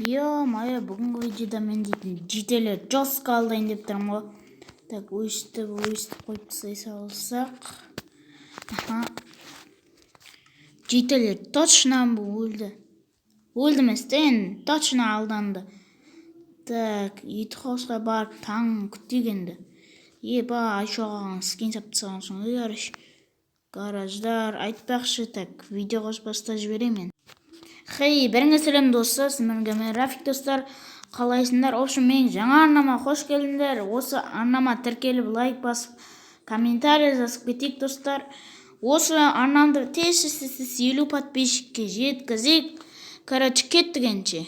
Ё-моё, бүгінгі видеода мен дейтін жетелер жостқа алдайын деп тұрмын ғой. Так, өстіп қойып тастай салсақ. Жетелер точно өлді. Өлді емес, точно алданды. Так, Итхаусқа барып таң күттегенді. Еба, Айшоғаған скин сап тастаған соң үйарыш. Гараждар айтпақшы, так, видео қосып жіберемін. Хей, біріңе сәлем достар, сіздерге мен Рафик достар, қалайсыңдар? Общем, мен жаңа арнама қош келдіңдер. Осы арнама тіркеліп, лайк басып, комментарий жазып кетейік достар. Осы арнамды тез 50 подписчикке жеткізейік. Короче, кеттігенше.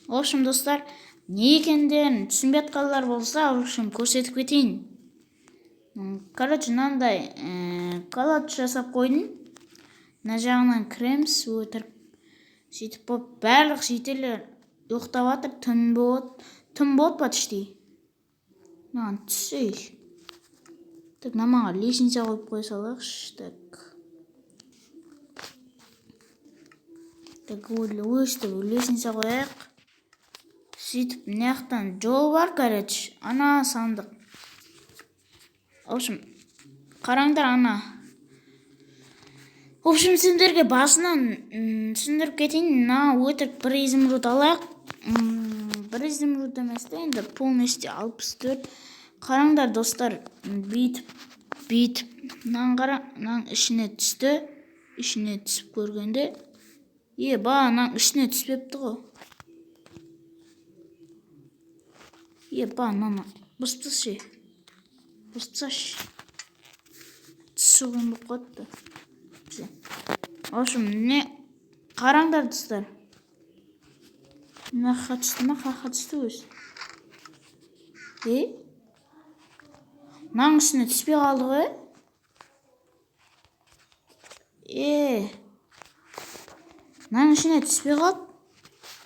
Общем, достар, не екендерін түсінбей жатқандар болса, общем, көрсетіп кетейін. Короче, мынандай коллаж жасап қойдым. Мына жағынан кіреміз, өтіріп. Сөйтіп болып, барлық жетелер ұйықтап жатыр, түн болады почти. Маған түссейші. Так, мамаға лестница қойып қоя салайықшы. Так, өстіп лестница қояйық. Сөйтіп, мына жақтан жол бар, короче, ана сандық. В общем, қараңдар ана. В общем, сендерге басынан түсіндіріп кетейін. Мына өтірік бір изумруд алайық. Бір изумруд емес те, енді полностью 64. Қараңдар достар, бүйтіп. Мынаның ішіне түсті. Ішіне түсіп көргенде. Мынаның ішіне түспепті ғой. Мынаны бұсташы. Түсуген бұл қотты. В общем, не қараңдар достар. Мына қатысты ма? Қатысты өз. Мынаның үстіне түспей қалды ғой. Мынаның ішіне түспей қалды.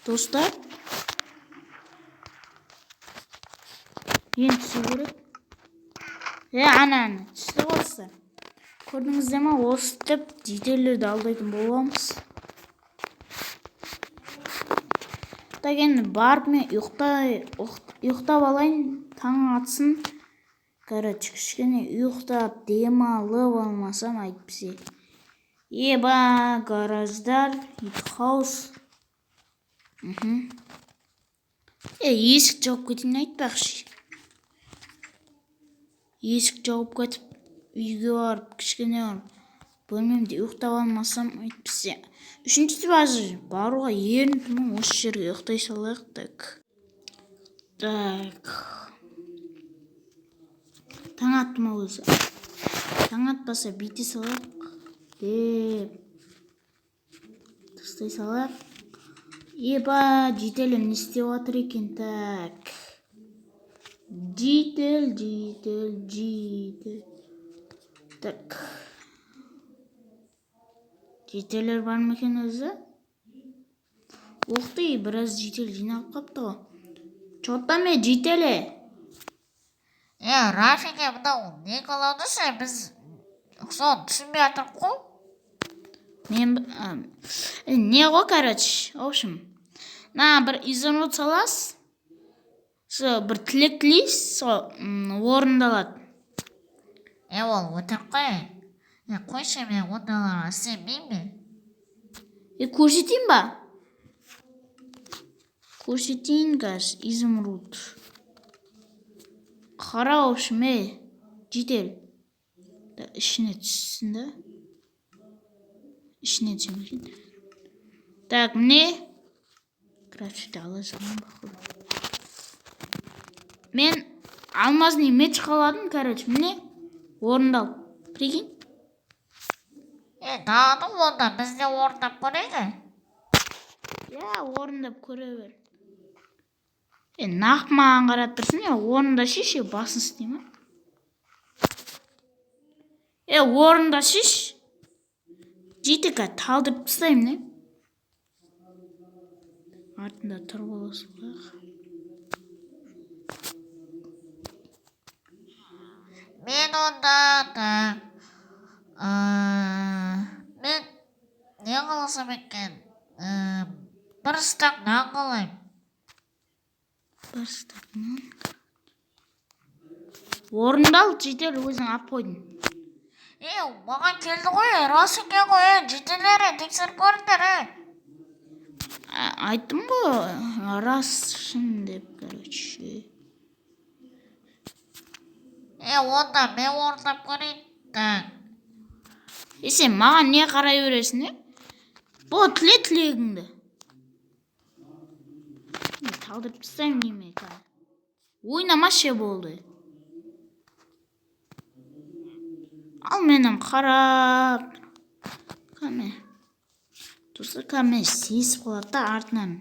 Достар. Енді түсу керек. Ананы түсті қостар. Көрдіңіздер ма? Осы тіп жетелерді алдайтын боламыз. Так, енді барып мен ұйықтап алайын, таң атсын. Короче, кішкене ұйықтап, демалып алмасам айтпесе. Гараждар, Итхаус. Есік жауып кетейін айтпақшы. Есік жауып кетіп, үйге барып, кішкене барып, бөлмемде ұйықтап алмасам айтпесе. Үшіншісі баруға ерінтімін, осы жерге ұйықтай салайық. Так. Таң атты ма өзі? Таң атпаса бейте салайық. Тастай салайық. Жетелі не істеп отыр екен, так. Жетел. Так. Жетелер бар ма екен өзі? Оқты, біраз жетел жинап қапты ғой. Чоттаме жетелі. Рафике, мынау не қалаудысы? Біз соны түсінбей жатырмық қой. Не ғой, короче, в общем. Бір изумруд салас. Бір тілек тілейсіз, орындалады. Ол өтірік қой. Қойшы, мен ондайларға сенбеймін. Көрсетейін ба? Көрсетейін, газ, изумруд. Қара, в общем, жетел. Ішіне түссін да. Ішіне түсемейін. Так, міне. Крафтты ала жалын бақылы. Мен алмазный меч қаладым, короче, міне. Орындал. Прикинь? Дағыны онда бізде орындап көрейді. Орындап көре бер. Нақ маған қарап тұрсын, орында шеш, басын істей ма? Орында шеш. Жетіға талдырып тастайым, не? Артында тұр боласы қойық. Мен онда мен не қаласам екен? бір стак нан қалаймын. Бір стак нан. Орындал, жедел өзің ап қойдың. Маған келді ғой, рас екен ғой, жетелері тексеріп көріңдер. Айттым ғой, рас шын деп, короче. Онда мен орындап көрейін. Сен маған не қарай бересің, Бұл тілегіңді. Талдырып тастаймын неме, ойнамашы болды. Ал менің қарап. Кәме. Тұрсы кәме сесіп қалады да артынан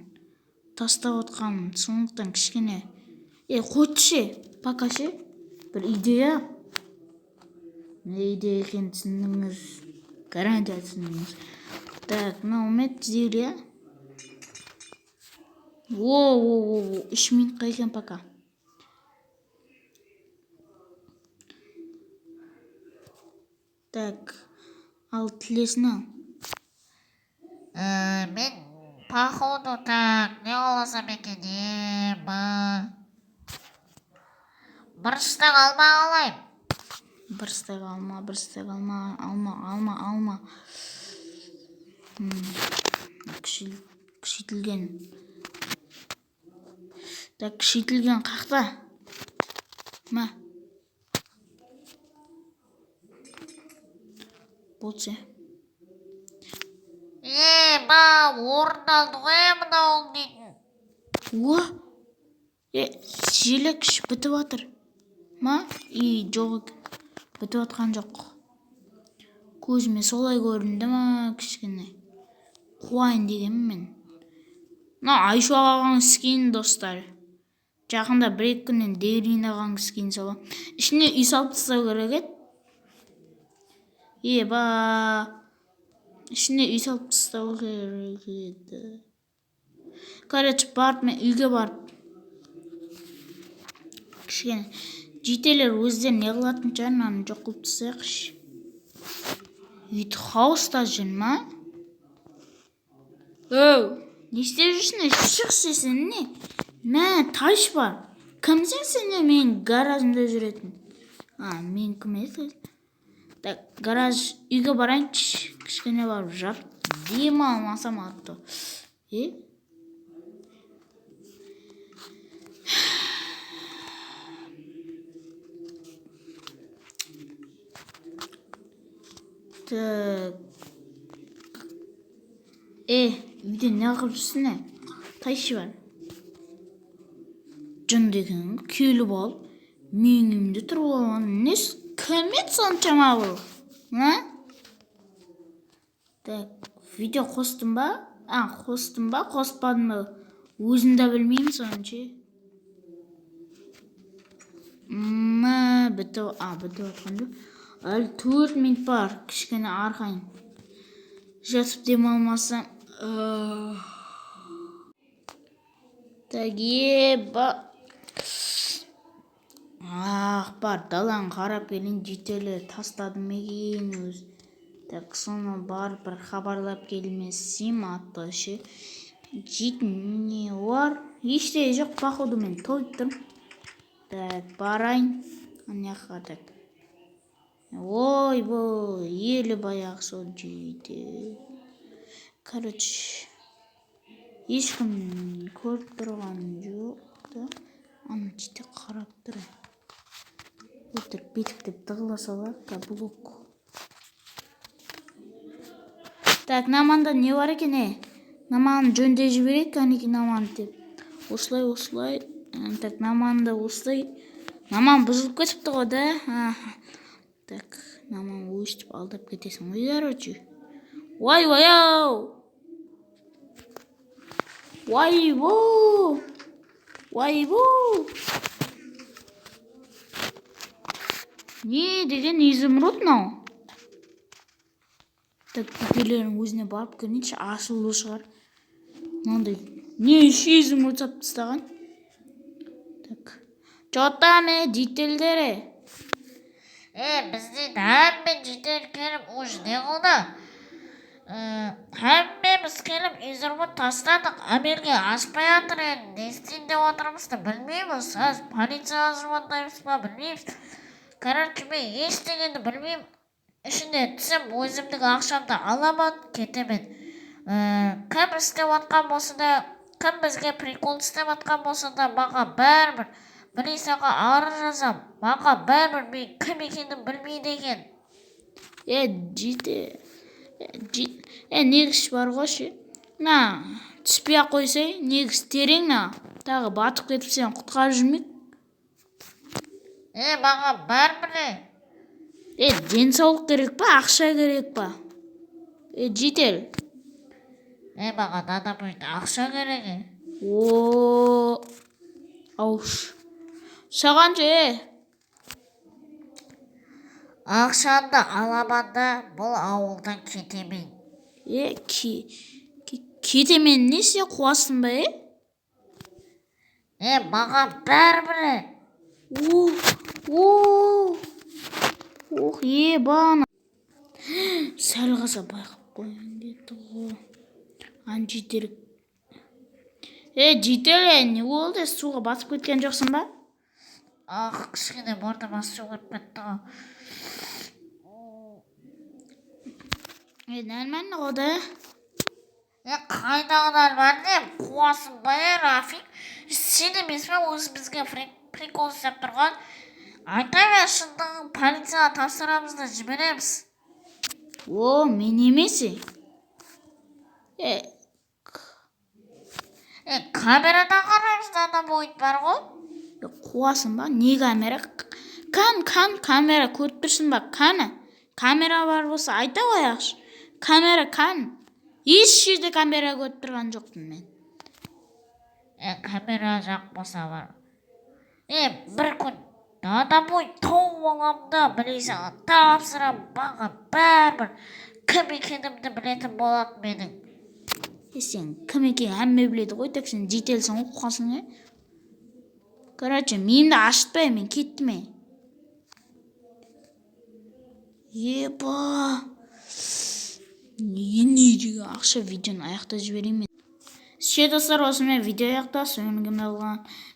тастап отқанмын. Сондықтан кішкене. Қойшы, пока ше. Бір идея. Не идея екен түсіндіңіз. Гарантия түсіндіңіз. Так, мынау ме түзеулі, О, 3 минутқа екен пока. Так, ал тілесін ал. Мен походу так, не қаласам екен, бір стак алма қалайым. Бір стак алма. Кішейтілген. Так, кішейтілген қақта. Ма? Болсы. Орындалды ғой мынауың дейтін. Желек бітіп атыр. Ма? Жоқ, бітіп атқан жоқ. Көзіме солай көрінді ма кішкене. Қуайын дегенмін мен. Айшу ағаған скин достар. Жақында 1-2 күннен Деврин ағаң скин сала. Ішіне үй салып тастау керек еді. Ішіне үй салып тастау керек еді. Короче, барып мен үйге барып. Кішкене жетелер өздерін не қылатын жағынан жоқ қылып тастайықшы. Үйді хауста жүр ма? Не істеп жүрсің? Шық сесін не? Тайш бар. Кімсің сен мен гаражымда жүретін? Мен кім еді? Так, гараж үйге барайыншы. Кішкене барып жап. Дем алмасам атты. Так. Үйде не қылып жүрсің? Тайшы бар. Жын деген келіп ал. Мен үйімде тұрып алған. Нес кәмет соншама бұл? Так, видео қостым ба? Қоспадым ба? Өзім де білмеймін сонше. Бітіп атқан жоқ. Әлі 4 минут бар. Кішкене арқайын. Жатып дем алмасам. Так, бар, далаң қарап келін жетелі тастадым екен өз. Так, соны бар бір хабарлап келмесем атты ше. Жейтін не бар? Еште жоқ, походу мен тойып тұрмын. Так, барайын. Анаяққа так. Ой, елі баяқ сол жейді. Короче, ешкім көріп тұрған жоқ да. Аны жете қарап тұрай. Өтірік бетіктеп тығыласалар да блок. Так, наманда не бар екен, Наманы жөнде жіберек, кәнеки наманы деп. Осылай. Так, наманды осылай. Наман бұзылып кетіпті ғой да. Так, наман өстіп алдап кетесің. Короче. Вай-ау! Вай-бу! Не деген изумруд мынау? Так, бүкелердің өзіне барып көрейінші, ашылу шығар. Мынандай. Не үші изумруд сап тастаған? Так. Жотаме, жетелдері. Бізден әммен жетел керіп, ұш не қылды? Hamımыз келіп үйіріп тастадық. Әмелге ашпай жатыр енді. Не істейін деп отырмызды білмейміз. Полицияға звондаймыз ба білмейміз. Короче, мен ештеңені білмеймін. Ішінде түсім өзімдің ақшамды аламын, кетемін. Кім істеп атқан болса да, кім бізге прикол істеп атқан болса да, маған бәрібір. Полицияға арыз жазам. Маған бәрібір, мен кім екенін білмейді екен. Негіз бар ғой ше. Түспей ақ қойсай, негіз терең тағы батып кетіп сен құтқарып жүрмек. Маған бәрібір. Денсаулық керек па, ақша керек па? Жител. Маған адам өйті ақша керек. Ауш. Саған же, Ақшанды аламанда бұл ауылдан кетемін. Кетемен не сен қуасың ба, Маған бәрібір. Бана. Сәл ғаса байқып қойын деді ғой. Жетелік. Жетел, не болды? Суға батып кеткен жоқсың ба? Кішкене мұрныма су кіріп кетті ғой. Нормально ғой да. Қайдағы нормально? Қуасың ба, Рафик? Сен емес пе өзі бізге прикол істеп тұрған? Айта ма шындығын полицияға тапсырамыз да жібереміз. Мен емесі. Камерадан қараймыз да адам ойын бар ғой. Қуасың ба? Не камера? Камера көріп тұрсың ба? Камера бар болса айта қояқшы. Камера еш жерде камера көріп тұрған жоқпын мен. Камера жақ болса бар. Бір күн адам ойын тауып аламын да білесің, тапсырам, маған бәрібір кім екенімді білетін болады менің. Сен кім екенін әмме біледі ғой, тек сен жетелсің ғой, қуасың. Короче, миымды ашытпай, мен кеттім. Неге ақша видеоны аяқта жіберейін мен. Достар, осымен видео аяқта.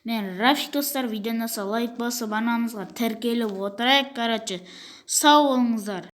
Мен Рафик достар, видеоны лайк басып, анамызға тіркеліп отырайық. Короче, сау болыңыздар.